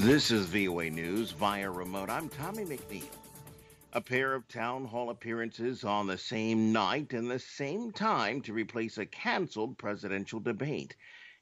This is VOA News via remote. I'm Tommy McNeil. A pair of town hall appearances on the same night and the same time to replace a canceled presidential debate.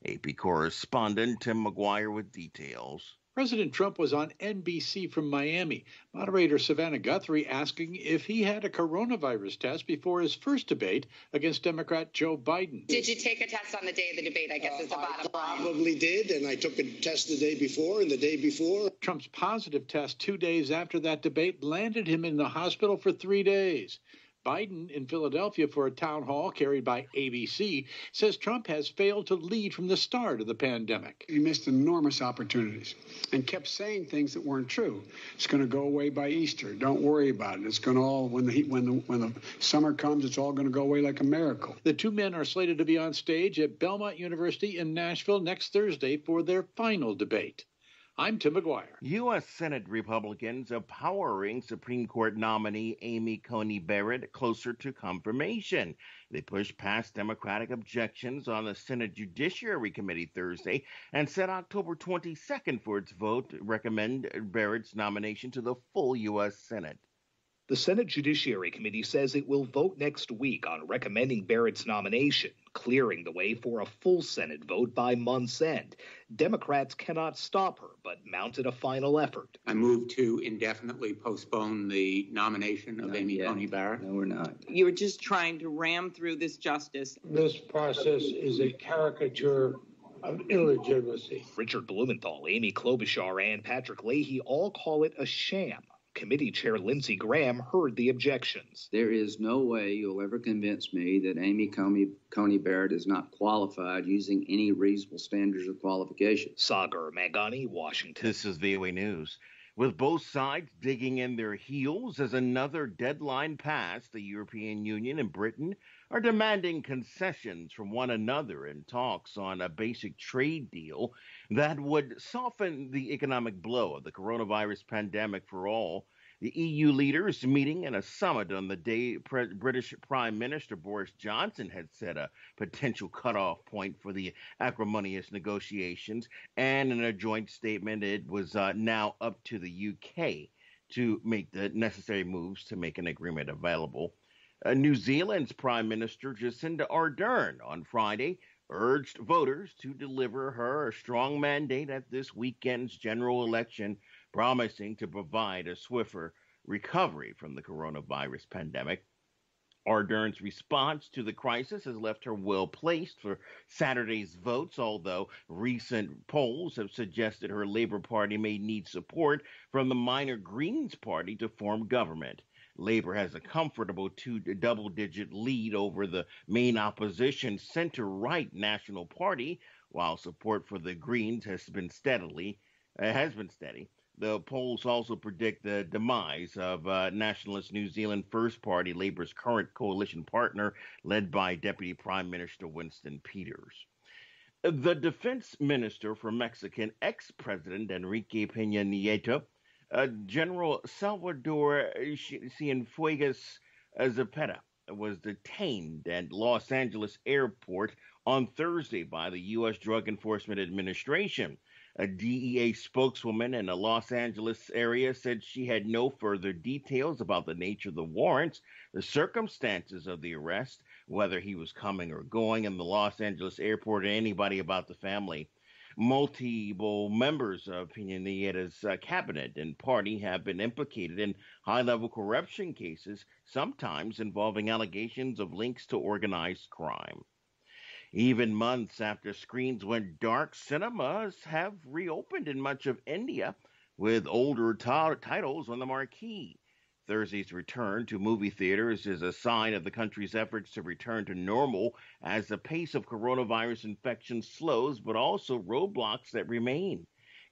AP correspondent Tim McGuire with details. President Trump was on NBC from Miami. Moderator Savannah Guthrie asking if he had a coronavirus test before his first debate against Democrat Joe Biden. Did you take a test on the day of the debate, I guess is the bottom line. I probably did, and I took a test the day before and the day before. Trump's positive test 2 days after that debate landed him in the hospital for 3 days. Biden in Philadelphia for a town hall carried by ABC says Trump has failed to lead from the start of the pandemic. He missed enormous opportunities and kept saying things that weren't true. It's going to go away by Easter. Don't worry about it. It's going to all, when the summer comes, it's all going to go away like a miracle. The two men are slated to be on stage at Belmont University in Nashville next Thursday for their final debate. I'm Tim McGuire. U.S. Senate Republicans are powering Supreme Court nominee Amy Coney Barrett closer to confirmation. They pushed past Democratic objections on the Senate Judiciary Committee Thursday and set October 22nd for its vote to recommend Barrett's nomination to the full U.S. Senate. The Senate Judiciary Committee says it will vote next week on recommending Barrett's nomination, clearing the way for a full Senate vote by month's end. Democrats cannot stop her, but mounted a final effort. I move to indefinitely postpone the nomination of Amy Coney Barrett. No, we're not. You're just trying to ram through this justice. This process is a caricature of illegitimacy. Richard Blumenthal, Amy Klobuchar, and Patrick Leahy all call it a sham. Committee Chair Lindsey Graham heard the objections. There is no way you'll ever convince me that Amy Coney Barrett is not qualified using any reasonable standards of qualification. Sagar Magani, Washington. This is VOA News. With both sides digging in their heels as another deadline passed, the European Union and Britain are demanding concessions from one another in talks on a basic trade deal that would soften the economic blow of the coronavirus pandemic for all. The EU leaders meeting in a summit on the day British Prime Minister Boris Johnson had set a potential cutoff point for the acrimonious negotiations, and in a joint statement, it was now up to the UK to make the necessary moves to make an agreement available. New Zealand's Prime Minister Jacinda Ardern on Friday urged voters to deliver her a strong mandate at this weekend's general election, promising to provide a swifter recovery from the coronavirus pandemic. Ardern's response to the crisis has left her well placed for Saturday's votes, although recent polls have suggested her Labour Party may need support from the minor Greens Party to form government. Labour has a comfortable double-digit lead over the main opposition center-right National Party, while support for the Greens has been steady. The polls also predict the demise of nationalist New Zealand First Party, Labour's current coalition partner, led by Deputy Prime Minister Winston Peters. The defense minister for Mexican ex-president Enrique Peña Nieto, General Salvador Cienfuegos Zepeda, was detained at Los Angeles airport on Thursday by the U.S. Drug Enforcement Administration. A DEA spokeswoman in the Los Angeles area said she had no further details about the nature of the warrants, the circumstances of the arrest, whether he was coming or going in the Los Angeles airport, or anybody about the family. Multiple members of Peña Nieto's cabinet and party have been implicated in high-level corruption cases, sometimes involving allegations of links to organized crime. Even months after screens went dark, cinemas have reopened in much of India with older titles on the marquee. Thursday's return to movie theaters is a sign of the country's efforts to return to normal as the pace of coronavirus infection slows, but also roadblocks that remain.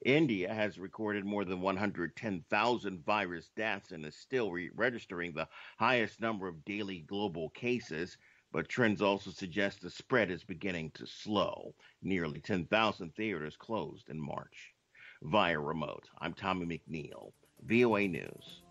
India has recorded more than 110,000 virus deaths and is still registering the highest number of daily global cases. But trends also suggest the spread is beginning to slow. Nearly 10,000 theaters closed in March. Via remote, I'm Tommy McNeil, VOA News.